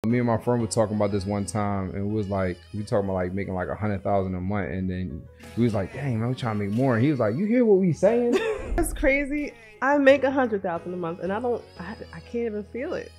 Me and my friend were talking about this one time, and it was like, we talking about like making like 100,000 a month, and then we was like, dang, man, we trying to make more. And he was like, you hear what we saying? That's crazy. I make 100,000 a month, and I can't even feel it.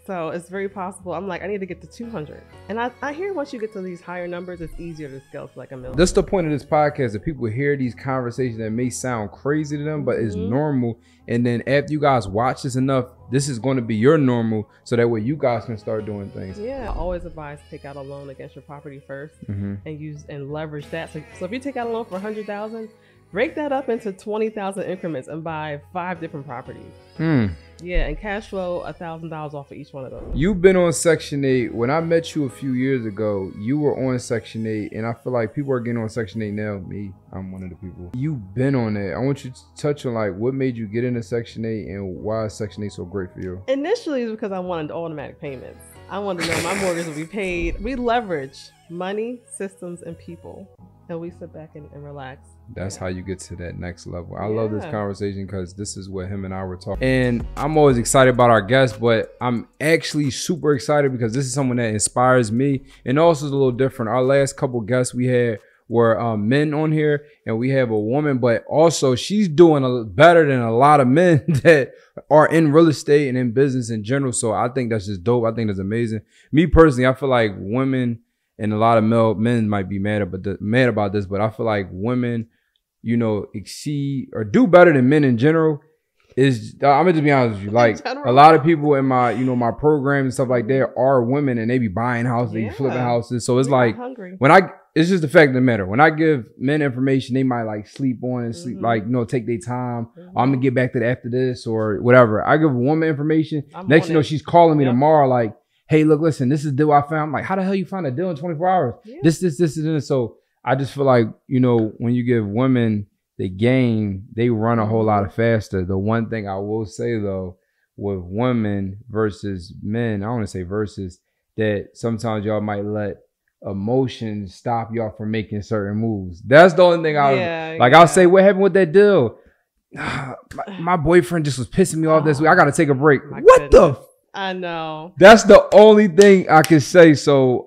So it's very possible. I'm like, I need to get to 200. And I hear once you get to these higher numbers, it's easier to scale to like $1 million. That's the point of this podcast, that people hear these conversations that may sound crazy to them, but it's normal. And then after you guys watch this enough, this is going to be your normal, so that way you guys can start doing things. Yeah, I always advise take out a loan against your property first and leverage that. So if you take out a loan for 100,000, break that up into 20,000 increments and buy 5 different properties. Yeah, and cash flow $1,000 off of each one of those. You've been on Section 8. When I met you a few years ago, you were on Section 8, and I feel like people are getting on Section 8 now. Me, I'm one of the people. You've been on it. I want you to touch on like what made you get into Section 8 and why is Section 8 so great for you? Initially, it's because I wanted automatic payments. I wanted to know my mortgage would be paid. We leverage money, systems, and people, and we sit back and relax. That's how you get to that next level. I love this conversation because this is what him and I were talking. And I'm always excited about our guests, but I'm actually super excited because this is someone that inspires me, and also is a little different. Our last couple guests we had were men on here, and we have a woman, but also she's doing better than a lot of men that are in real estate and in business in general. So I think that's just dope. I think that's amazing. Me personally, I feel like women and a lot of men might be mad about this, but I feel like women, you know, exceed or do better than men in general. I'm gonna just be honest with you. Like a lot of people in my, you know, my program and stuff like that are women, and they be buying houses, they be flipping houses. So it's like it's just the fact of the matter. When I give men information, they might like sleep on and sleep, like, you know, take their time. I'm gonna get back to that after this or whatever. I give a woman information. Next, you know, she's calling me tomorrow, like, hey, look, listen, this is the deal I found. I'm like, how the hell you find a deal in 24 hours? This, and so I just feel like, you know, when you give women the game, they run a whole lot faster. The one thing I will say though, with women versus men, I want to say versus, that sometimes y'all might let emotions stop y'all from making certain moves. That's the only thing I'll say, what happened with that deal? My boyfriend just was pissing me off this week. I got to take a break. I know. That's the only thing I can say. So,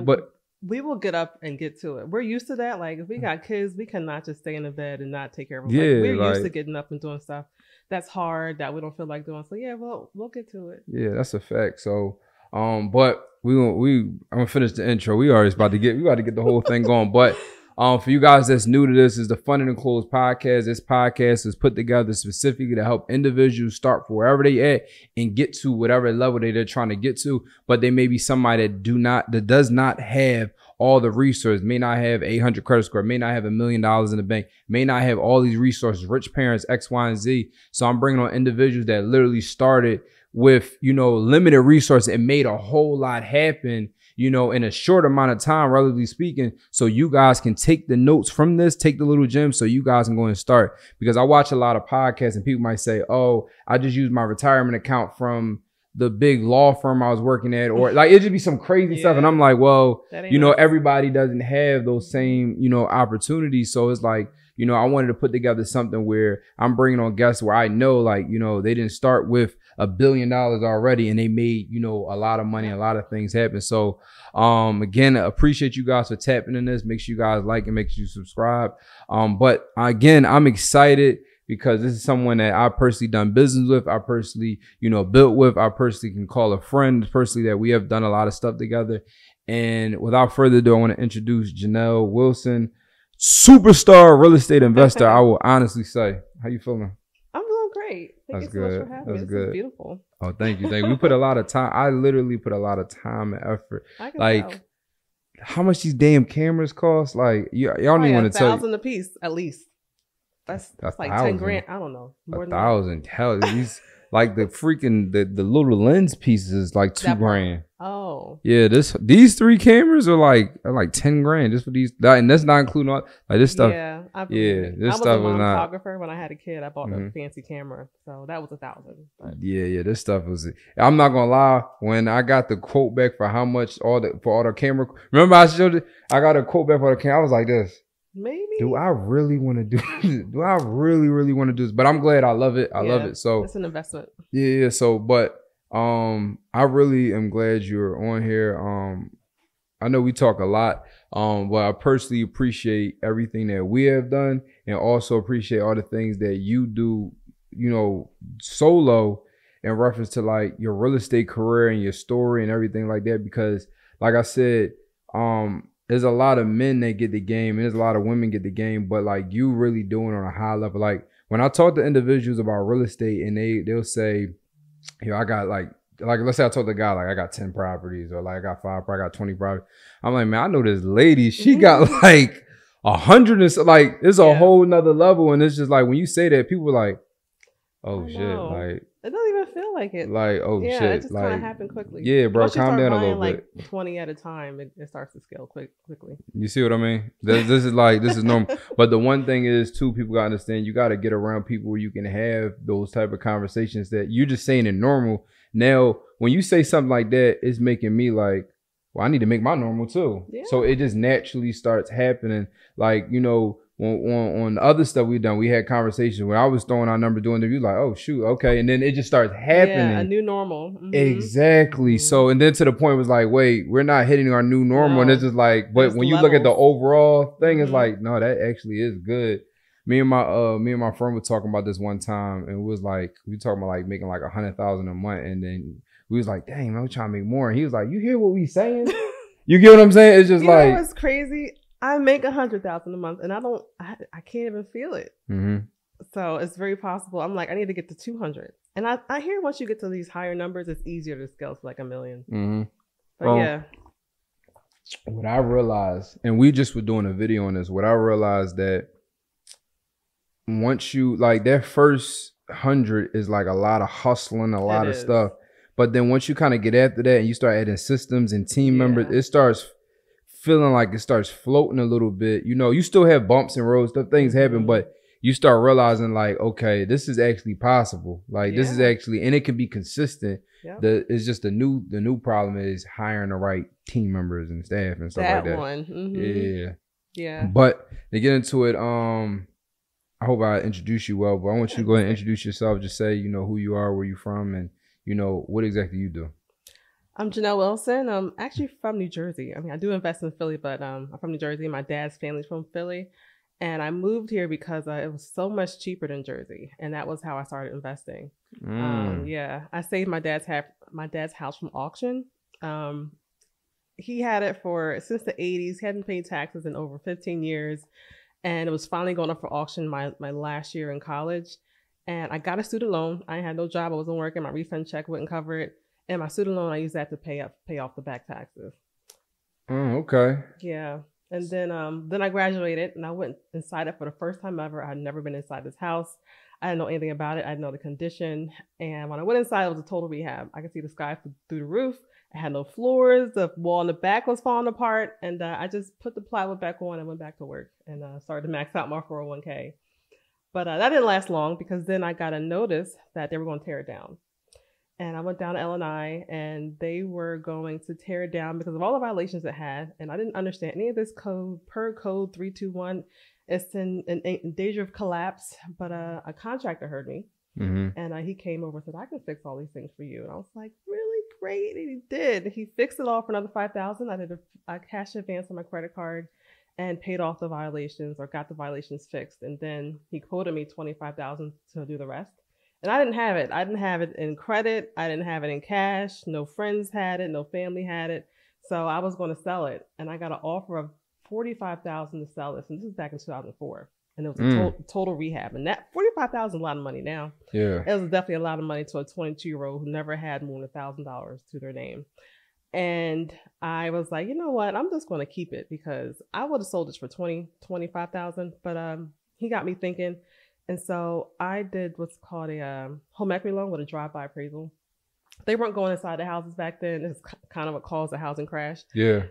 but we will get up and get to it. We're used to that. Like, if we got kids, we cannot just stay in the bed and not take care of them. We're used to getting up and doing stuff that's hard, that we don't feel like doing. So yeah, we'll get to it. Yeah, that's a fact. So, but I'm gonna finish the intro. We got to get the whole thing going. But for you guys that's new to this, is the Fun and Enclosed podcast. This podcast is put together specifically to help individuals start from wherever they at and get to whatever level they're trying to get to. But they may be somebody that does not have all the resources, may not have 800 credit score, may not have $1 million in the bank, may not have all these resources, rich parents, X, Y, and Z. So I'm bringing on individuals that literally started with, you know, limited resources and made a whole lot happen, you know, in a short amount of time, relatively speaking. So you guys can take the notes from this, take the little gems, so you guys can go and start. Because I watch a lot of podcasts and people might say, oh, I just used my retirement account from the big law firm I was working at, or like it just be some crazy stuff. And I'm like, well, you know, everybody doesn't have those same, you know, opportunities. So it's like, you know, I wanted to put together something where I'm bringing on guests where I know, like, you know, they didn't start with $1 billion already and they made, you know, a lot of money, a lot of things happen. So again, I appreciate you guys for tapping in this. Make sure you guys like and make sure you subscribe. But again, I'm excited because this is someone that I personally done business with. I personally, you know, built with. I personally can call a friend, personally, that we have done a lot of stuff together. And without further ado, I want to introduce Jhanel Wilson, superstar real estate investor. I will honestly say. How you feeling? I'm doing great. Thank you so much for having me. This is beautiful. Oh, thank you. We put a lot of time. I literally put a lot of time and effort. Like, how much these damn cameras cost? Like, y'all don't even want to tell. $1,000 a piece, at least. That's like 10 grand. I don't know. More than 1,000. Hell, these like the freaking the little lens pieces is like $2 grand. Oh. Yeah, these 3 cameras are like 10 grand just for these, and that's not including all like this stuff. Yeah, I was stuff was not. Photographer when I had a kid. I bought a fancy camera, so that was $1,000. Yeah, this stuff was. I'm not gonna lie. When I got the quote back for how much for all the camera, remember I showed it. I got a quote back for the camera. I was like this. Maybe. Do I really want to do this? Do I really want to do this? But I'm glad. I love it. I love it. So it's an investment. Yeah. So, but I really am glad you're on here. I know we talk a lot, but I personally appreciate everything that we have done, and also appreciate all the things that you do, solo in reference to like your real estate career and your story and everything like that. Because like I said, there's a lot of men that get the game and there's a lot of women get the game, but like you really doing on a high level. Like when I talk to individuals about real estate and they'll say, I got like let's say I told the guy like I got 10 properties or like I got 5, I got 20 properties. I'm like, man, I know this lady, she got like 100 and so, like it's a whole nother level. And it's just like when you say that, people are like, oh shit, like it doesn't even feel like it. Like, oh shit. It just like, kind of happened quickly. Yeah, bro, calm down a little bit. Like 20 at a time, it starts to scale quickly. You see what I mean? This is normal. But the one thing is too, people gotta understand, you gotta get around people where you can have those type of conversations that you're just saying in normal. Now, when you say something like that, it's making me like, well, I need to make my normal too. Yeah. So it just naturally starts happening. Like, on the other stuff we've done, we had conversations where I was throwing our number doing the review, like, oh shoot, okay, and then it just starts happening. Yeah, a new normal. Mm-hmm. Exactly. Mm-hmm. So, and then to the point it was like, wait, we're not hitting our new normal, and it's just like, but when you look at the overall thing, it's like, no, that actually is good. Me and my friend were talking about this one time, and it was like we talking about like making like 100,000 a month, and then we was like, dang, man, we're trying to make more, and he was like, you hear what we saying? You get what I'm saying? It's just like, it's crazy. I make 100,000 a month and I can't even feel it. Mm-hmm. So it's very possible. I'm like, I need to get to 200. And I hear once you get to these higher numbers, it's easier to scale to like $1 million. Mm-hmm. But yeah. What I realized, and we just were doing a video on this, what I realized that once you, like that first 100 is like a lot of hustling, a lot of stuff. But then once you kind of get after that and you start adding systems and team members, it starts feeling like it starts floating a little bit. You still have bumps and roads, stuff, things happen, but you start realizing like, okay, this is actually possible. Like this is actually, and it can be consistent. Yep. It's just the new problem is hiring the right team members and staff and stuff like that. Mm-hmm. Yeah. But to get into it, I hope I introduce you well, but I want you to go ahead and introduce yourself. Just say, who you are, where you're from, and what exactly you do. I'm Jhanel Wilson. I'm actually from New Jersey. I mean, I do invest in Philly, but I'm from New Jersey. My dad's family's from Philly. And I moved here because it was so much cheaper than Jersey. And that was how I started investing. I saved my dad's house from auction. He had it since the 80s. He hadn't paid taxes in over 15 years. And it was finally going up for auction my last year in college. And I got a student loan. I had no job. I wasn't working. My refund check wouldn't cover it. And my student loan, I used that to pay off the back taxes. Okay. Yeah. And then I graduated and I went inside it for the first time ever. I had never been inside this house. I didn't know anything about it. I didn't know the condition. And when I went inside, it was a total rehab. I could see the sky through the roof. I had no floors. The wall in the back was falling apart. And I just put the plywood back on and went back to work and started to max out my 401k. But that didn't last long because then I got a notice that they were going to tear it down. And I went down to L&I and they were going to tear it down because of all the violations it had. And I didn't understand any of this code. Per code 321, it's in danger of collapse. But a contractor heard me. Mm-hmm. And he came over and said, I can fix all these things for you. And I was like, really? Great. And he did. He fixed it all for another $5,000. I did a cash advance on my credit card and paid off the violations or got the violations fixed. And then he quoted me $25,000 to do the rest. And I didn't have it. I didn't have it in credit. I didn't have it in cash. No friends had it. No family had it. So I was going to sell it. And I got an offer of $45,000 to sell this. And this is back in 2004. And it was a total rehab. And that $45,000 is a lot of money now. Yeah. It was definitely a lot of money to a 22-year-old who never had more than $1,000 to their name. And I was like, you know what? I'm just going to keep it because I would have sold this for $25,000. But he got me thinking. And so I did what's called a home equity loan with a drive-by appraisal. They weren't going inside the houses back then. It's kind of what caused the housing crash. Yeah.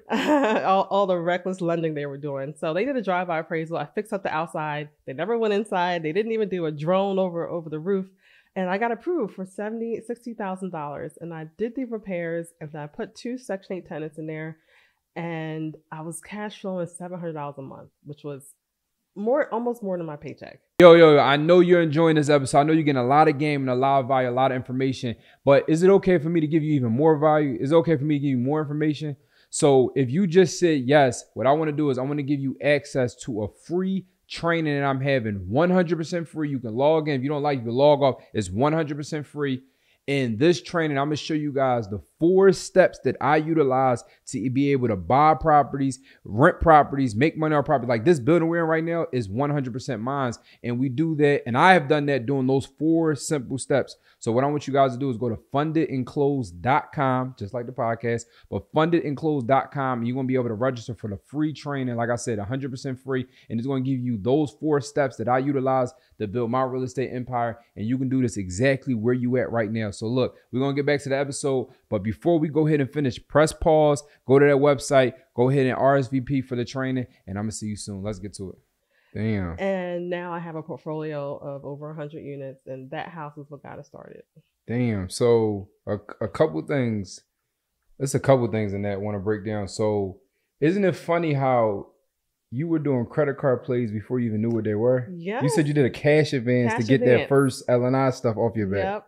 all the reckless lending they were doing. So they did a drive-by appraisal. I fixed up the outside. They never went inside. They didn't even do a drone over the roof. And I got approved for $60,000. And I did the repairs and I put 2 Section 8 tenants in there. And I was cash flowing $700 a month, which was almost more than my paycheck. Yo, I know you're enjoying this episode. I know you're getting a lot of game and a lot of value, a lot of information. But is it okay for me to give you even more value? Is it okay for me to give you more information? So if you just said yes, what I want to do is I want to give you access to a free training that I'm having 100% free. You can log in. If you don't like, you can log off. It's 100% free. In this training, I'm going to show you guys the 4 steps that I utilize to be able to buy properties, rent properties, make money on property. Like this building we're in right now is 100% mine. And we do that. And I have done that doing those 4 simple steps. So what I want you guys to do is go to fundedandclosed.com, just like the podcast, but fundedandclosed.com. And you're going to be able to register for the free training. Like I said, 100% free. And it's going to give you those 4 steps that I utilize to build my real estate empire. And you can do this exactly where you at right now. So look, we're going to get back to the episode. But before we go ahead and finish, press pause, go to that website, go ahead and RSVP for the training. And I'm going to see you soon. Let's get to it. Damn. And now I have a portfolio of over 100 units, and that house is what got us started. Damn. So a couple things. There's a couple things in that I want to break down. So isn't it funny how you were doing credit card plays before you even knew what they were? Yeah. You said you did a cash advance to get that first L&I stuff off your back. Yep.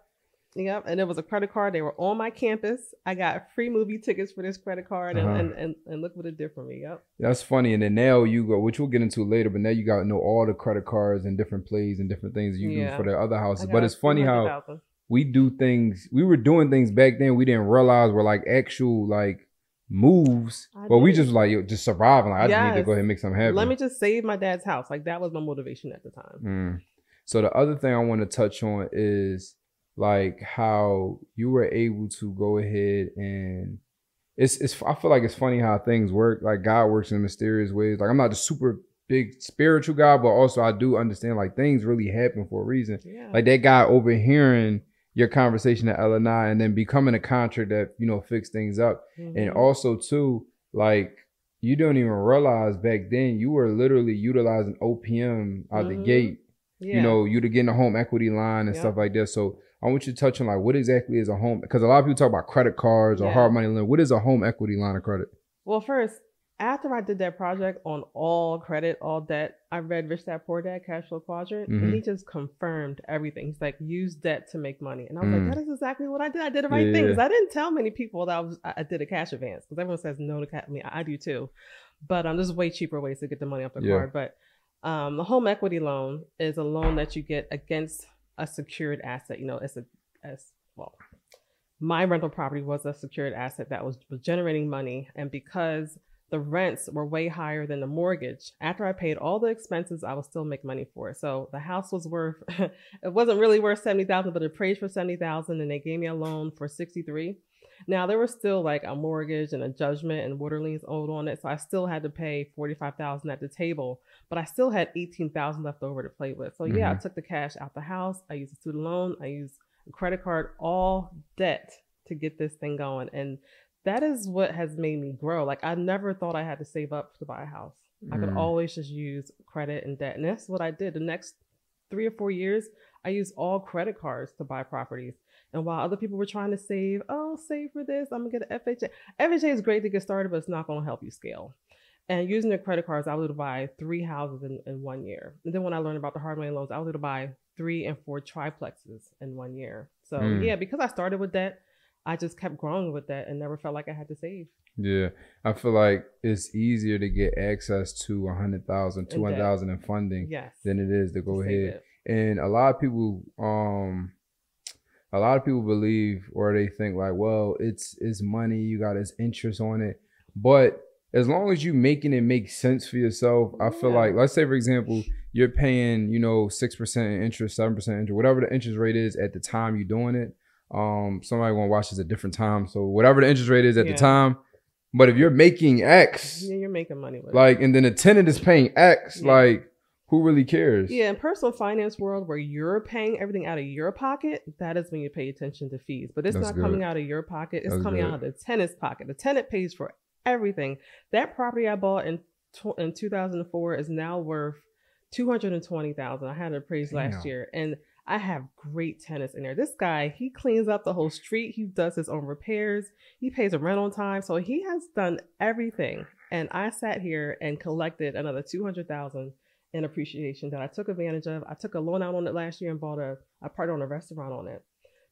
And it was a credit card. They were on my campus. I got free movie tickets for this credit card, and look what it did for me. Yep. That's funny. And then now you go, which we'll get into later, but now you got to know all the credit cards and different plays and different things you do for the other houses. But it's funny how we do things. We were doing things back then we didn't realize were like actual like moves, but we just like just surviving. Like I just need to go ahead and make something happen. Let me just save my dad's house. Like that was my motivation at the time. So the other thing I want to touch on is like how you were able to go ahead and it's I feel like it's funny how things work. Like God works in mysterious ways. Like I'm not a super big spiritual guy, but also I do understand like things really happen for a reason. Yeah. Like that guy overhearing your conversation at L&I and then becoming a contract that, you know, fix things up. And also too, like you don't even realize back then you were literally utilizing OPM out the gate. Yeah. You know, you to get in a home equity line and stuff like that. So I want you to touch on like what exactly is a home, because a lot of people talk about credit cards or hard money loan. What is a home equity line of credit? Well, first, after I did that project on all credit, all debt, I read Rich Dad Poor Dad, Cash Flow Quadrant, and he just confirmed everything. He's like, use debt to make money. And I was like, that is exactly what I did. I did the right thing. Because I didn't tell many people that I did a cash advance, because everyone says no to cash. I mean, I do too. But there's way cheaper ways to get the money off the card. But the home equity loan is a loan that you get against a secured asset. You know, my rental property was a secured asset that was generating money. And because the rents were way higher than the mortgage, after I paid all the expenses, I would still make money for it. So the house was worth, it wasn't really worth $70,000, but it appraised for $70,000 and they gave me a loan for $63,000. Now there was still like a mortgage and a judgment and water liens owed on it. So I still had to pay $45,000 at the table, but I still had $18,000 left over to play with. So I took the cash out the house. I used a student loan. I used a credit card, all debt to get this thing going. And that is what has made me grow. Like I never thought I had to save up to buy a house. I could always just use credit and debt. And that's what I did. The next 3 or 4 years, I used all credit cards to buy properties. And while other people were trying to save, save for this, I'm gonna get an FHA. FHA is great to get started, but it's not gonna help you scale. And using the credit cards, I was able to buy 3 houses in 1 year. And then when I learned about the hard money loans, I was able to buy 3 and 4 triplexes in 1 year. So because I started with debt, I just kept growing with that and never felt like I had to save. Yeah, I feel like it's easier to get access to 100,000, 200,000 in funding than it is to go ahead. And a lot of people believe, or they think like, well, it's money, you got this interest on it. But as long as you making it make sense for yourself, I feel like, let's say for example, you're paying, 6% interest, 7% interest, whatever the interest rate is at the time you're doing it. Somebody gonna watch this at different time. So whatever the interest rate is at the time, but if you're making X, you're making money with it. And then the tenant is paying X, like who really cares? Yeah, in personal finance world where you're paying everything out of your pocket, that is when you pay attention to fees. But it's not coming out of your pocket, it's coming out of the tenant's pocket. The tenant pays for everything. That property I bought in 2004 is now worth $220,000. I had it appraised last year, and I have great tenants in there. This guy, he cleans up the whole street. He does his own repairs. He pays a rent on time. So he has done everything. And I sat here and collected another $200,000 in appreciation that I took advantage of. I took a loan out on it last year and I partnered on a restaurant on it.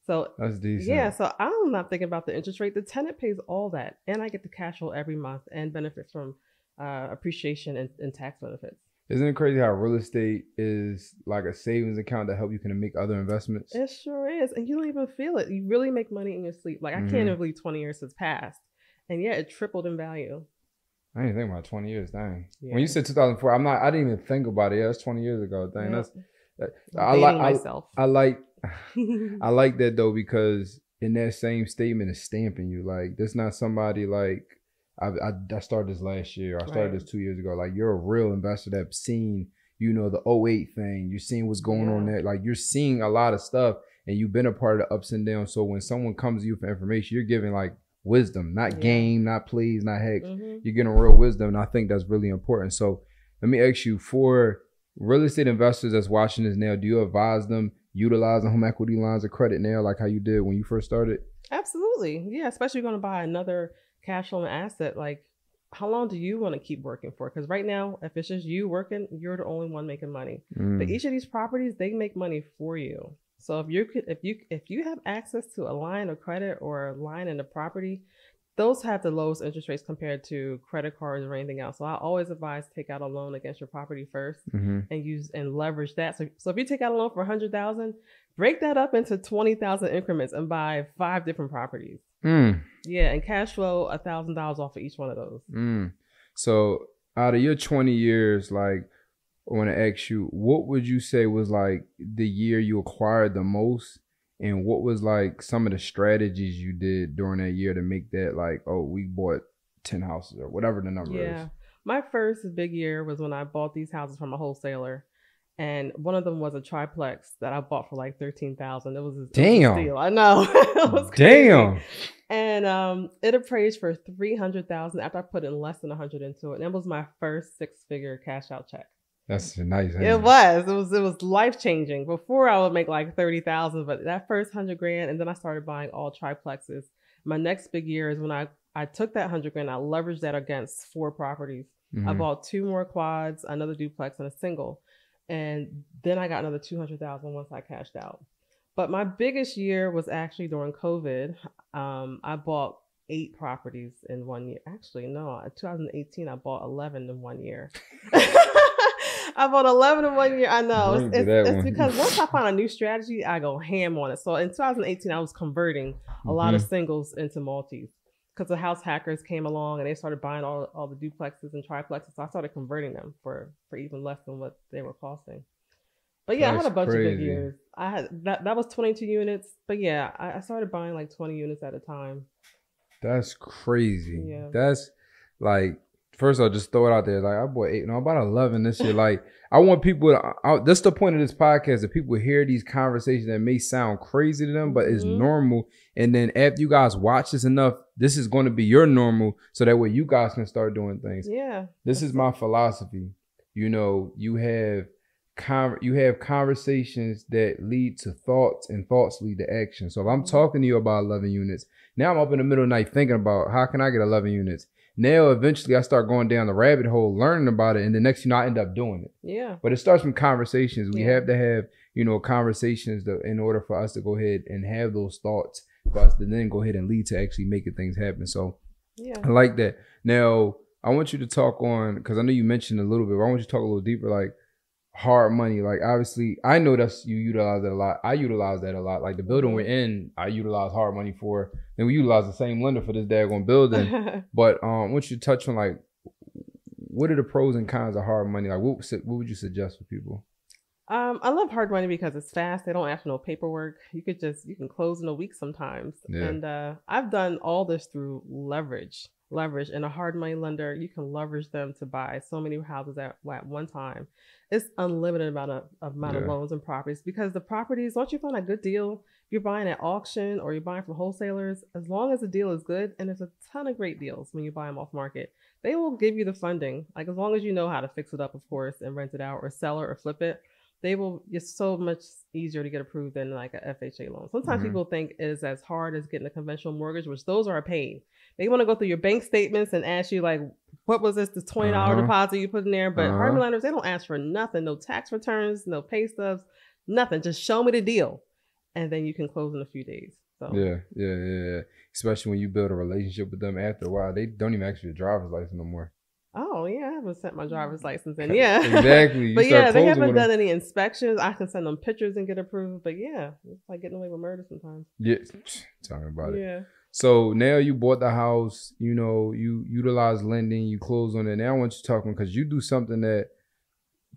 So that's decent. Yeah, so I'm not thinking about the interest rate. The tenant pays all that, and I get the cash flow every month and benefits from appreciation and tax benefits. Isn't it crazy how real estate is like a savings account that help you can make other investments? It sure is, and you don't even feel it. You really make money in your sleep. Like I can't even believe 20 years has passed, and yeah, it tripled in value. I didn't think about 20 years. Dang. Yeah. When you said 2004, I didn't even think about it. Yeah, that's 20 years ago. Dang, I like that though, because in that same statement is stamping you. Like, that's not somebody like, I started this last year. I started this 2 years ago. Like, you're a real investor that's seen, the 08 thing. You're seeing what's going on there. Like, you're seeing a lot of stuff, and you've been a part of the ups and downs. So when someone comes to you for information, you're giving like wisdom, not game, not plays, not hacks. You're getting real wisdom, and I think that's really important. So let me ask you, for real estate investors that's watching this now, do you advise them utilizing home equity lines of credit now, like how you did when you first started? Absolutely. Yeah, especially going to buy another cash flow asset. Like, how long do you want to keep working for? Because right now, if it's just you working, you're the only one making money. But each of these properties, they make money for you. So if you have access to a line of credit or a line in the property, those have the lowest interest rates compared to credit cards or anything else. So I always advise take out a loan against your property first and leverage that. So if you take out a loan for $100,000, break that up into 20,000 increments and buy 5 different properties. Yeah, and cash flow $1,000 off of each one of those. So out of your 20 years, like, I want to ask you, what would you say was like the year you acquired the most? And what was like some of the strategies you did during that year to make that like, oh, we bought 10 houses or whatever the number is? My first big year was when I bought these houses from a wholesaler. And one of them was a triplex that I bought for like $13,000. It was a steal. I know. It was crazy. Damn. And it appraised for $300,000 after I put in less than $100 into it. And it was my first 6-figure cash out check. That's nice. It was life changing. Before I would make like $30,000, but that first $100,000, and then I started buying all triplexes. My next big year is when I took that $100,000, I leveraged that against 4 properties. I bought 2 more quads, another duplex, and a single, and then I got another $200,000 once I cashed out. But my biggest year was actually during COVID. I bought 8 properties in 1 year. Actually, no, in 2018 I bought 11 in 1 year. I bought 11 in 1 year. I know. It's because once I find a new strategy, I go ham on it. So in 2018, I was converting a lot of singles into multis because the house hackers came along and they started buying all the duplexes and triplexes. So I started converting them for even less than what they were costing. But yeah, I had a bunch of big years. I had that was 22 units. But yeah, I started buying like 20 units at a time. That's crazy. Yeah. That's like, first I'll just throw it out there. Like, I bought 8, no, about 11 this year. Like, I want people to, that's the point of this podcast, that people hear these conversations that may sound crazy to them, but it's normal. And then after you guys watch this enough, this is going to be your normal. So that way you guys can start doing things. Yeah. This is my philosophy. You have conversations that lead to thoughts, and thoughts lead to action. So if I'm talking to you about 11 units, now I'm up in the middle of the night thinking about how can I get 11 units? Now, eventually, I start going down the rabbit hole, learning about it, and the next, I end up doing it. Yeah. But it starts from conversations. We have to have, conversations in order for us to go ahead and have those thoughts, for us to then go ahead and lead to actually making things happen. So, I like that. Now, I want you to talk on, because I know you mentioned a little bit, but I want you to talk a little deeper, like hard money. Like, obviously, I know you utilize that a lot. I utilize that a lot. Like, the building we're in, I utilize hard money for. And we utilize the same lender for this daggone building. But I want you to touch on, like, what are the pros and cons of hard money? Like, what would you suggest for people? I love hard money because it's fast. They don't ask for no paperwork. You can close in a week sometimes. Yeah. And I've done all this through leverage. And a hard money lender, you can leverage them to buy so many houses at one time. It's unlimited amount of loans and properties, because the properties, once you find a good deal, you're buying at auction or you're buying from wholesalers, as long as the deal is good, and there's a ton of great deals when you buy them off market, they will give you the funding. Like, as long as you know how to fix it up, of course, and rent it out or sell it or flip it, it's so much easier to get approved than like a FHA loan. Sometimes people think it is as hard as getting a conventional mortgage, which those are a pain. They want to go through your bank statements and ask you like what was this, the $20 deposit you put in there? But apartment lenders, they don't ask for nothing. No tax returns, no pay stubs, nothing. Just show me the deal. And then you can close in a few days. So Yeah. Especially when you build a relationship with them after a while. They don't even ask for your driver's license no more. Oh, yeah. I haven't sent my driver's license in. Yeah. Exactly. But yeah, they haven't done any inspections. I can send them pictures and get approved. But yeah, it's like getting away with murder sometimes. Yeah. Tell me about it. Yeah. So now you bought the house, you know, you utilize lending, you close on it. Now I want you talking because you do something that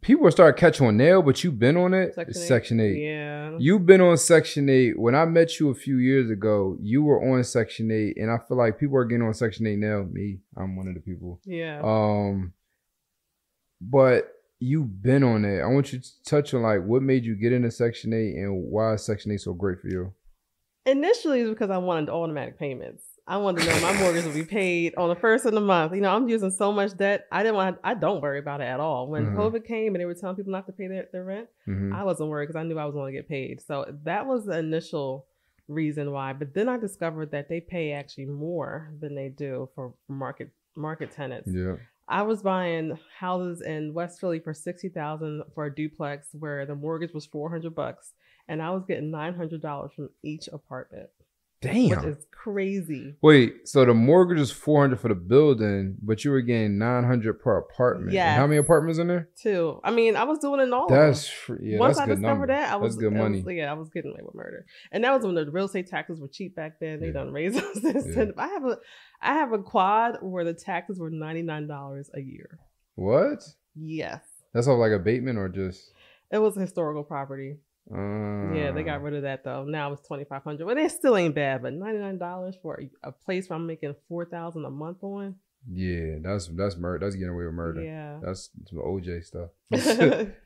people will start catching on now, but you've been on it. Section 8. Yeah. You've been on Section 8. When I met you a few years ago, you were on Section 8. And I feel like people are getting on Section 8 now. I'm one of the people. Yeah. But you've been on it. I want you to touch on like what made you get into Section 8 and why is Section 8 so great for you? Initially, it's because I wanted automatic payments. I wanted to know my mortgage would be paid on the first of the month. You know, I'm using so much debt. I don't worry about it at all. When COVID came and they were telling people not to pay their rent, I wasn't worried because I knew I was going to get paid. So that was the initial reason why. But then I discovered that they pay actually more than they do for market tenants. Yeah. I was buying houses in West Philly for $60,000 for a duplex where the mortgage was $400, and I was getting $900 from each apartment. Damn, which is crazy. Wait, so the mortgage is $400 for the building, but you were getting $900 per apartment. Yeah. How many apartments in there? 2. I mean, I was doing it all. That's once that's I good discovered number. that, I was good money. I was getting away with murder, and that was when the real estate taxes were cheap back then. They done raised those since then. I have a quad where the taxes were $99 a year. What? Yes. That's all like abatement or just? It was a historical property. Yeah, they got rid of that though. Now it's $2,500. Well, it still ain't bad, but $99 for a place where I'm making $4,000 a month on. Yeah, that's murder. That's getting away with murder. Yeah, that's some OJ stuff.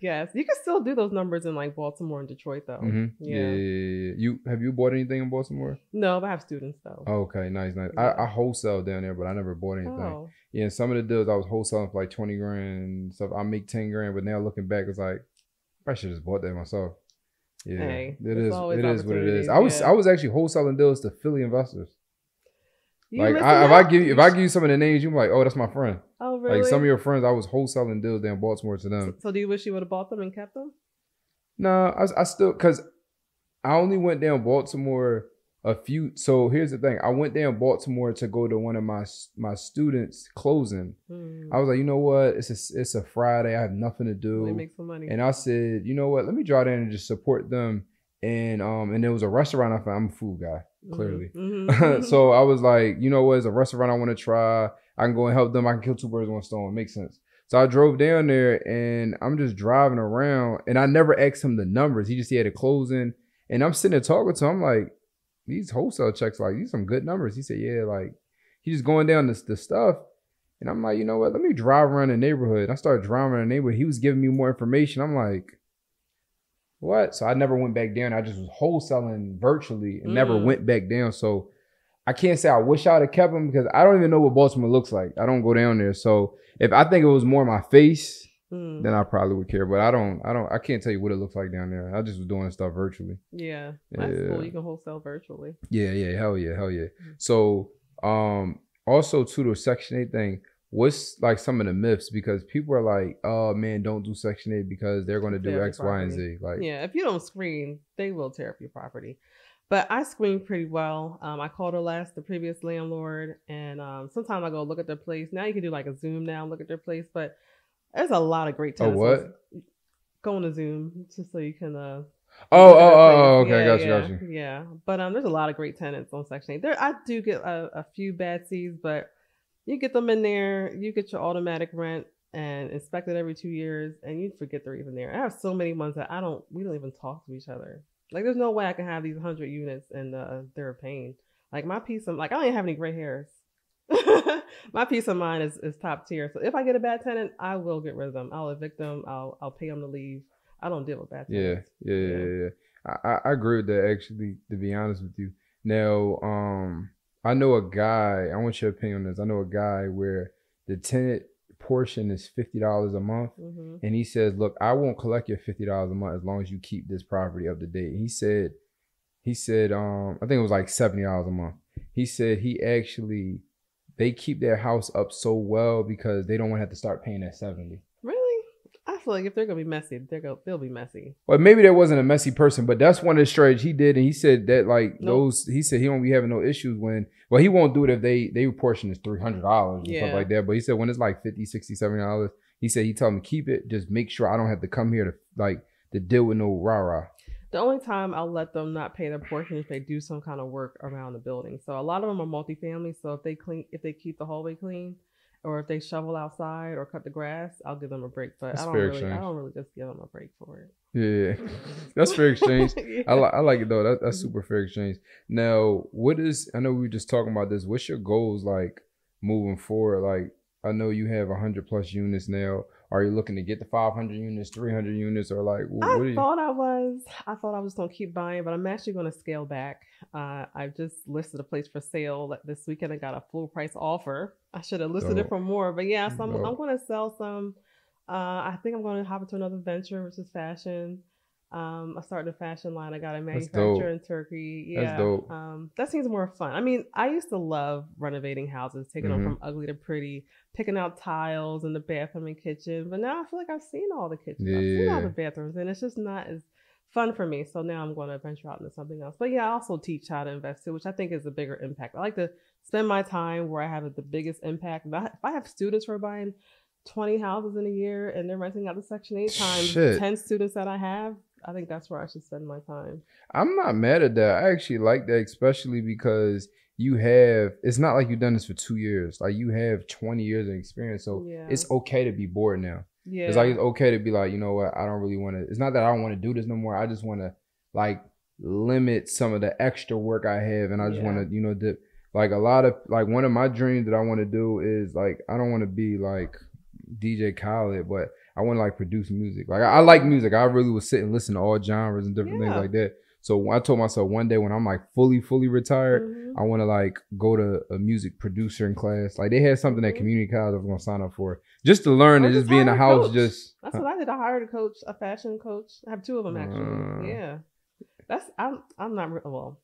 Yes, you can still do those numbers in like Baltimore and Detroit though. Yeah. Have you bought anything in Baltimore? No, but I have students though. Oh, okay, nice. Yeah. I wholesale down there, but I never bought anything. Oh. Yeah, some of the deals I was wholesaling for like 20 grand and stuff. I make 10 grand, but now looking back, it's like I should have just bought that myself. Yeah, hey, it is what it is. I was actually wholesaling deals to Philly investors. Like if I give you some of the names, you're like, oh, that's my friend. Oh, really? Like some of your friends, I was wholesaling deals down in Baltimore to them. So do you wish you would have bought them and kept them? No, I still, because I only went down Baltimore a few. So here's the thing. I went down Baltimore to go to one of my students' closing. I was like, you know what? It's a Friday. I have nothing to do. They make some money. And I said, you know what? Let me drive down and just support them. And there was a restaurant I found. I'm a food guy, clearly. So I was like, you know what? It's a restaurant I want to try. I can go and help them. I can kill 2 birds with 1 stone. It makes sense. So I drove down there and I'm just driving around and I never asked him the numbers. He had a closing and I'm sitting there talking to him. I'm like, these wholesale checks, like these some good numbers. He said, yeah, like he's just going down the stuff. And I'm like, you know what? Let me drive around the neighborhood. I started driving around the neighborhood. He was giving me more information. I'm like, what? So I never went back down. I just was wholesaling virtually and never went back down. So I can't say I wish I would have kept them because I don't even know what Baltimore looks like. I don't go down there. So if I think it was more my face, then I probably would care. But I can't tell you what it looks like down there. I just was doing stuff virtually. Yeah. That's cool. You can wholesale virtually. Yeah. Hell yeah. So also to the Section 8 thing, what's like some of the myths? Because people are like, oh man, don't do Section 8 because they're going to do X, Y, and Z. Like, yeah, if you don't screen, they will tear up your property. But I screened pretty well. I called the previous landlord, and sometimes I go look at their place. Now you can do like a Zoom now, look at their place, but there's a lot of great tenants. Oh, what? Go on a Zoom just so you can. Okay, got you. Yeah, but there's a lot of great tenants on Section 8. I do get a few bad C's, but you get them in there. You get your automatic rent and inspect it every 2 years, and you forget they're even there. I have so many ones that we don't even talk to each other. Like, there's no way I can have these 100 units and they're a pain. Like, my peace of, like, I don't even have any gray hairs. My peace of mind is top tier. So if I get a bad tenant, I will get rid of them. I'll evict them. I'll pay them to leave. I don't deal with bad tenants. Yeah. I agree with that, actually, to be honest with you. Now, I know a guy, I want your opinion on this. I know a guy where the tenant portion is $50 a month. And he says, look, I won't collect your $50 a month as long as you keep this property up to date. He said, I think it was like $70 a month. He said he actually they keep their house up so well because they don't want to have to start paying at 70. Really? I feel like if they're gonna be messy, they'll be messy. Well, maybe there wasn't a messy person, but that's one of the strategies he did, and he said that like he said he won't be having no issues when. Well, he won't do it if they portion is $300 and stuff like that. But he said when it's like $50, $60, $70, he said he told me keep it. Just make sure I don't have to come here to deal with no rah-rah. The only time I'll let them not pay their portion is if they do some kind of work around the building. So a lot of them are multifamily. So if they keep the hallway clean, or if they shovel outside or cut the grass, I'll give them a break. But I don't really just give them a break for it. Yeah, that's fair exchange. Yeah. I like it though. That's super fair exchange. Now, I know we were just talking about this. What's your goals like moving forward? Like, I know you have 100 plus units now. Are you looking to get to 500 units, 300 units, or like? I thought I was going to keep buying, but I'm actually going to scale back. I just listed a place for sale this weekend. I got a full price offer. I should have listed it for more, but yeah, so I'm going to sell some. I think I'm going to hop into another venture, which is fashion. I started a fashion line. I got a manufacturer in Turkey. Yeah, that's dope. That seems more fun. I mean, I used to love renovating houses, taking them from ugly to pretty, picking out tiles in the bathroom and kitchen. But now I feel like I've seen all the kitchens, I've seen all the bathrooms, and it's just not as fun for me. So now I'm going to venture out into something else. But yeah, I also teach how to invest too, which I think is a bigger impact. I like to spend my time where I have the biggest impact. If I have students who are buying 20 houses in a year and they're renting out the Section 8 times 10 students that I have, I think that's where I should spend my time. I'm not mad at that. I actually like that, especially because it's not like you've done this for 2 years. Like you have 20 years of experience. So it's okay to be bored now. Yeah. It's like, it's okay to be like, you know what? I don't really want to, it's not that I don't want to do this no more. I just want to like limit some of the extra work I have. And I just want to, like a lot of, like one of my dreams that I want to do is like, I don't want to be like DJ Khaled, but I want to like produce music. Like I like music. I really would sit and listen to all genres and different things like that. So I told myself one day when I'm like fully retired, I want to like go to a music producing class. Like they had something at community college I was going to sign up for just to learn and just be in the house. That's what I did. I hired a coach, a fashion coach. I have two of them actually. Yeah. I'm not, well,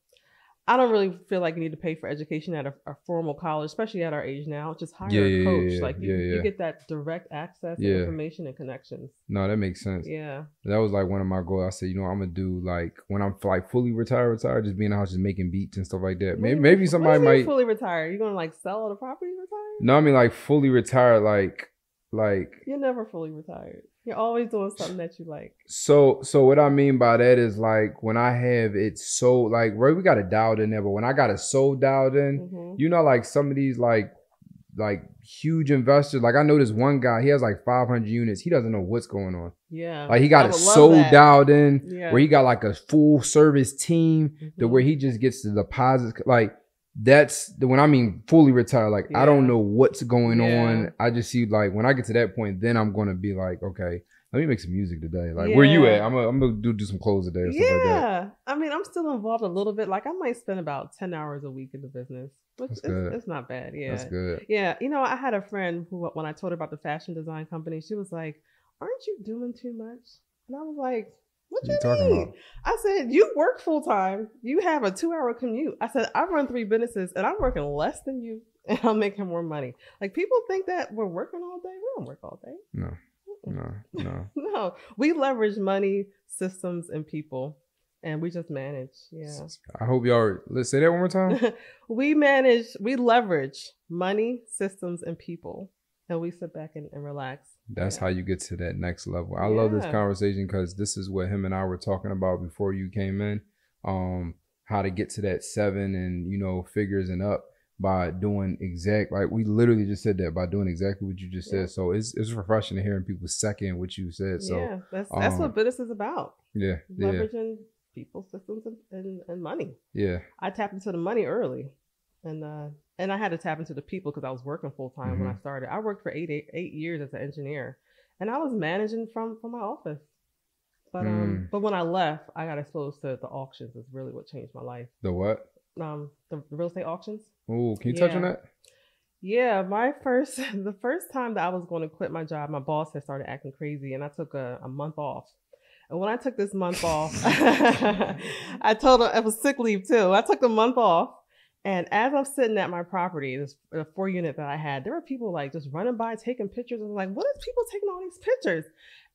I don't really feel like you need to pay for education at a formal college, especially at our age now. Just hire a coach. You get that direct access to information and connections. No, that makes sense. Yeah. That was like one of my goals. I said, I'm going to do like, when I'm like fully retired, just be in the house, just making beats and stuff like that. Maybe somebody might. Fully retired? You going to like sell all the property retired? No, I mean like fully retired, like. You're never fully retired. You're always doing something that you like. So what I mean by that is like when I have it so like we got it dialed in there, but when I got it so dialed in, like some of these like huge investors, like I know this one guy, he has like 500 units. He doesn't know what's going on. Yeah. Like he got it so dialed in where he got like a full service team to where he just gets the deposits. Like that's when I mean fully retired. Like I don't know what's going on. I just see like when I get to that point, then I'm gonna be like, okay, let me make some music today. Like where you at? I'm gonna do some clothes today or stuff like that. I mean, I'm still involved a little bit. Like I might spend about 10 hours a week in the business, which it's not bad. Yeah, that's good. Yeah, I had a friend who, when I told her about the fashion design company, she was like, "Aren't you doing too much?" And I was like, what you talking about? I said, you work full time. You have a 2-hour commute. I said, I run 3 businesses and I'm working less than you and I'm making more money. Like people think that we're working all day. We don't work all day. No. We leverage money, systems, and people, and we just manage. Yeah. I hope y'all, let's say that one more time. We leverage money, systems, and people. And we sit back and relax. That's how you get to that next level. I love this conversation because this is what him and I were talking about before you came in. How to get to that 7 and, figures and up by doing like we literally just said that by doing exactly what you just said. So it's refreshing to hearing people second what you said. So that's what business is about. Yeah. Leveraging people, systems, and money. Yeah. I tapped into the money early. And I had to tap into the people because I was working full time when I started. I worked for 8 years as an engineer, and I was managing from my office. But when I left, I got exposed to the auctions. Is really what changed my life. The what? The real estate auctions. Oh, can you touch on that? Yeah, the first time that I was going to quit my job, my boss had started acting crazy, and I took a month off. And when I took this month off, I told him it was sick leave too. I took the month off. And as I'm sitting at my property, this 4-unit that I had, there were people like just running by taking pictures. I'm like, what is people taking all these pictures?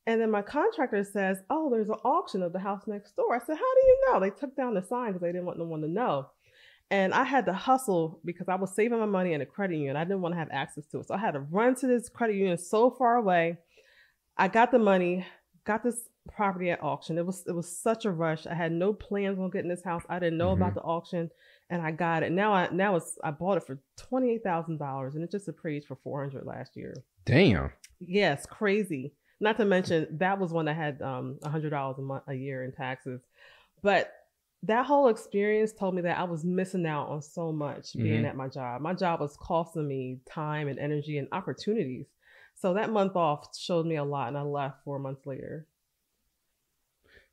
And then my contractor says, oh, there's an auction of the house next door. I said, how do you know? They took down the sign because they didn't want no one to know. And I had to hustle because I was saving my money in a credit union. I didn't want to have access to it. So I had to run to this credit union so far away. I got the money, got this property at auction. It was such a rush. I had no plans on getting this house. I didn't know about the auction, and I got it. I bought it for $28,000, and it just appraised for $400 last year. Damn. Yes, crazy. Not to mention that was when I had $100 a year in taxes, but that whole experience told me that I was missing out on so much being at my job. My job was costing me time and energy and opportunities. So that month off showed me a lot, and I left 4 months later.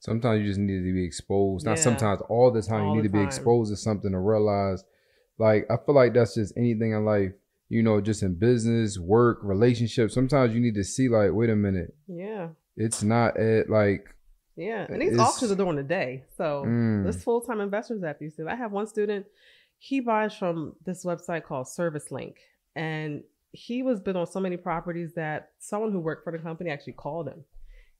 Sometimes you just need to be exposed. Not sometimes, all the time you need to be exposed to something to realize. Like, I feel like that's just anything in life, you know, just in business, work, relationships. Sometimes you need to see, like, wait a minute. Yeah. It's not like. Yeah. And these auctions are during the day. So there's full-time investors at these. I have one student, he buys from this website called Service Link. And he was bid on so many properties that someone who worked for the company actually called him.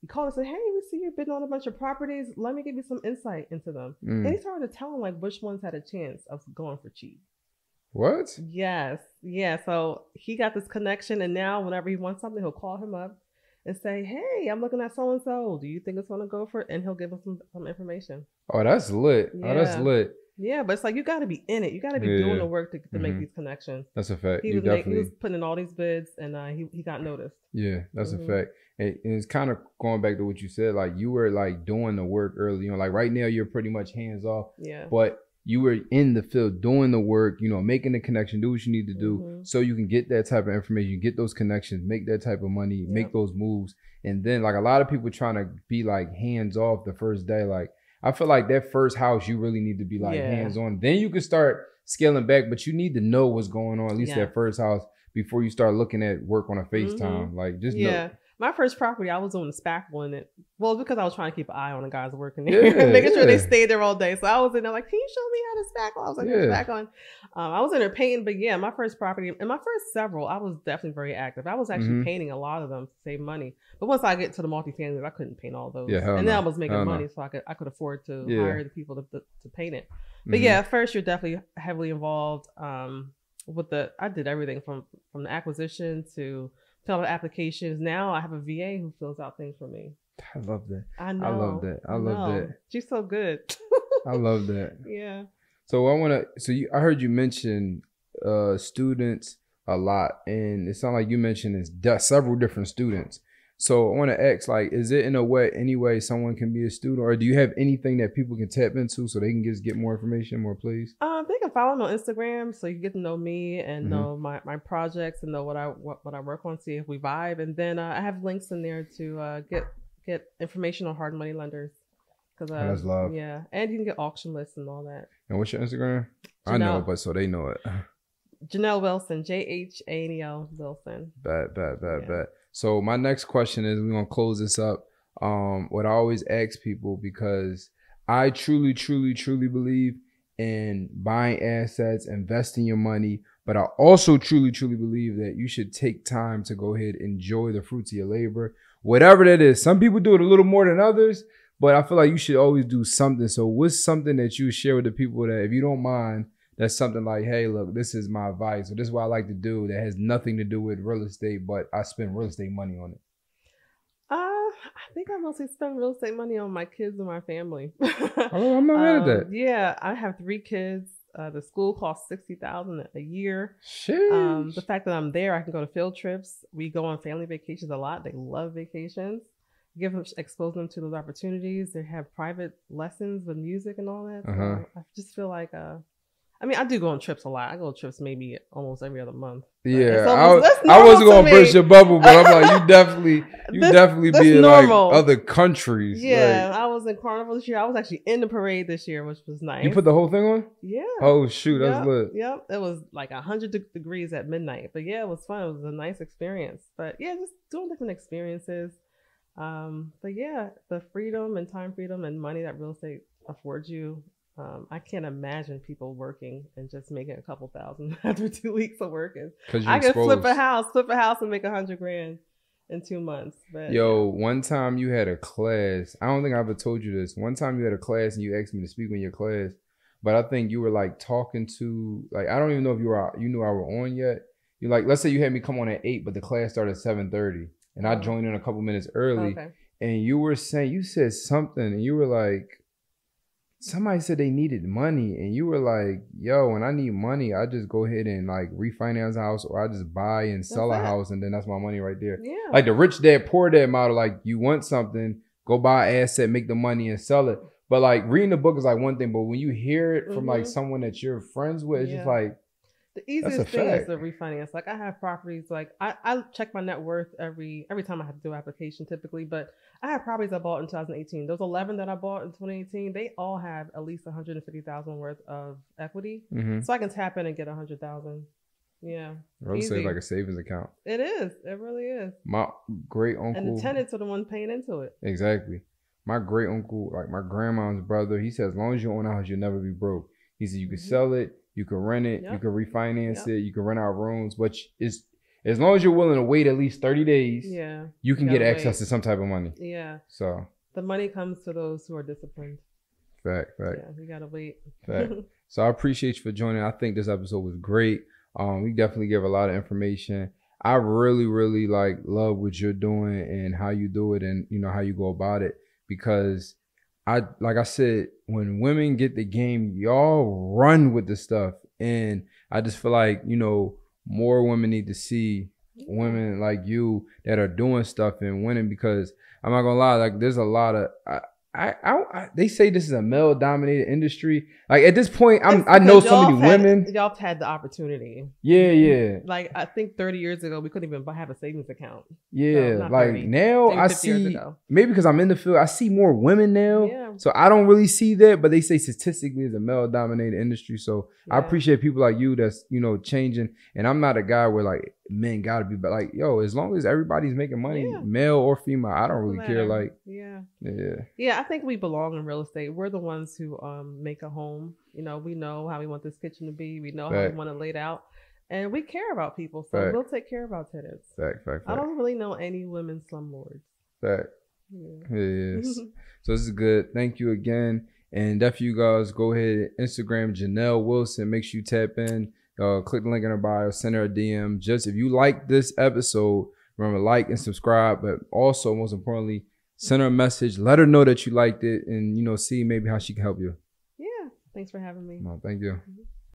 He called and said, hey, we see you're bidding on a bunch of properties. Let me give you some insight into them. And he started to tell him like which ones had a chance of going for cheap. What? Yes. Yeah. So he got this connection. And now whenever he wants something, he'll call him up and say, hey, I'm looking at so-and-so. Do you think it's going to go for it? And he'll give him some information. Oh, that's lit. Yeah. Oh, that's lit. Yeah, but it's like you got to be in it. You got to be doing the work to make these connections. That's a fact. He was putting in all these bids, and he got noticed. Yeah, that's a fact. And it's kind of going back to what you said. Like, you were like doing the work early. You know, like right now you're pretty much hands off. Yeah. But you were in the field doing the work. You know, making the connection, do what you need to do, so you can get that type of information, get those connections, make that type of money, make those moves. And then like a lot of people trying to be like hands off the first day, like. I feel like that first house, you really need to be like hands on. Then you can start scaling back, but you need to know what's going on, at least that first house, before you start looking at work on a FaceTime. Like, just know. My first property, I was doing the spackle in it. Well, because I was trying to keep an eye on the guys working there, making sure they stayed there all day. So I was in there like, can you show me how to spackle? I was like, spackling. I was in there painting, but my first property and my first several, I was definitely very active. I was actually painting a lot of them to save money. But once I get to the multifamilies, I couldn't paint all those. And then I was making money, so I could afford to hire the people to paint it. But at first you're definitely heavily involved I did everything from the acquisition to fill out applications. Now I have a VA who fills out things for me. I love that. I know. I love that. I love that. She's so good. I love that. Yeah. So I heard you mention students a lot, and it sounds like you mentioned several different students. So I want to ask, like, is it any way someone can be a student, or do you have anything that people can tap into so they can just get more information, more please? They can follow me on Instagram so you get to know me and know my projects and know what I work on, see if we vibe. And then I have links in there to get information on hard money lenders. That's love. Yeah. And you can get auction lists and all that. And what's your Instagram? I know it, but so they know it. Jhanel Wilson, Jhanel Wilson. Bad. So my next question is, we're going to close this up. What I always ask people, because I truly believe in buying assets, investing your money, but I also truly believe that you should take time to go ahead and enjoy the fruits of your labor, whatever that is. Some people do it a little more than others, but I feel like you should always do something. So what's something that you share with the people that, if you don't mind, that's something like, hey, look, this is my advice, or this is what I like to do that has nothing to do with real estate, but I spend real estate money on it? I think I mostly spend real estate money on my kids and my family. Oh, I'm not mad at that. Yeah, I have 3 kids. The school costs $60,000 a year. Sheesh. The fact that I'm there, I can go to field trips. We go on family vacations a lot. They love vacations. Expose them to those opportunities. They have private lessons with music and all that. So I just feel like I do go on trips a lot. I go on trips maybe almost every other month. Yeah, I wasn't gonna burst your bubble, but I'm like, you definitely be in like other countries. Yeah, I was in Carnival this year. I was actually in the parade this year, which was nice. You put the whole thing on? Yeah. Oh shoot, that's lit. Yep, it was like 100 degrees at midnight, but yeah, it was fun. It was a nice experience. But yeah, just doing different experiences. But yeah, the freedom and time freedom and money that real estate affords you I can't imagine people working and just making a couple thousand after 2 weeks of working. Because I can flip a house and make $100,000 in 2 months. But yo, one time you had a class. I don't think I ever told you this. One time you had a class and you asked me to speak in your class, but I think you were like talking to, like, I don't even know if you knew I were on yet. You like, let's say you had me come on at 8, but the class started at 7:30, and I joined in a couple minutes early. Okay. And you said something, and you were like, somebody said they needed money, and you were like, yo, when I need money, I just go ahead and like refinance a house, or I just buy and sell a house, and then that's my money right there. Yeah. Like the rich dad, poor dad model, like you want something, go buy an asset, make the money and sell it. But like reading the book is like one thing, but when you hear it from like someone that you're friends with, it's just like, the easiest thing is to refinance. Like I have properties, like I check my net worth every time I have to do an application typically, but I have properties I bought in 2018. Those 11 that I bought in 2018, they all have at least $150,000 worth of equity. So I can tap in and get $100,000. Yeah. I would say like a savings account. It is. It really is. My great uncle. And the tenants are the ones paying into it. Exactly. My great uncle, like my grandma's brother, he said, as long as you own a house, you'll never be broke. He said you can sell it, you can rent it, you can refinance it, you can rent out rooms, but it's as long as you're willing to wait at least 30 days, you can get access to some type of money. Yeah. So the money comes to those who are disciplined. Fact. Yeah, you gotta wait. Fact. So I appreciate you for joining. I think this episode was great. We definitely give a lot of information. I really, really like love what you're doing and how you do it, and you know how you go about it, because like I said, when women get the game, y'all run with the stuff. And I just feel like, you know, more women need to see women like you that are doing stuff and winning, because I'm not gonna lie, like there's a lot of, they say this is a male dominated industry. Like at this point, I know so many women. Y'all have had the opportunity. Yeah. Like I think 30 years ago, we couldn't even have a savings account. Yeah, no, like 30. Now I see, maybe because I'm in the field, I see more women now. Yeah. So I don't really see that, but they say statistically it's a male dominated industry. So I appreciate people like you that's, you know, changing. And I'm not a guy where like men gotta be, but like, yo, as long as everybody's making money, male or female, I don't really care. Like, yeah, I think we belong in real estate. We're the ones who make a home. You know, we know how we want this kitchen to be. We know how we want it laid out, and we care about people. So we'll take care of our tenants. Fact. I don't really know any women slumlords. Fact. Yes. So this is good. Thank you again, and definitely you guys go ahead and Instagram Jhanel Wilson. Make sure you tap in. Click the link in her bio. Send her a DM. Just if you like this episode, remember like and subscribe. But also, most importantly, send her a message. Let her know that you liked it, and you know, see maybe how she can help you. Yeah. Thanks for having me. No, thank you.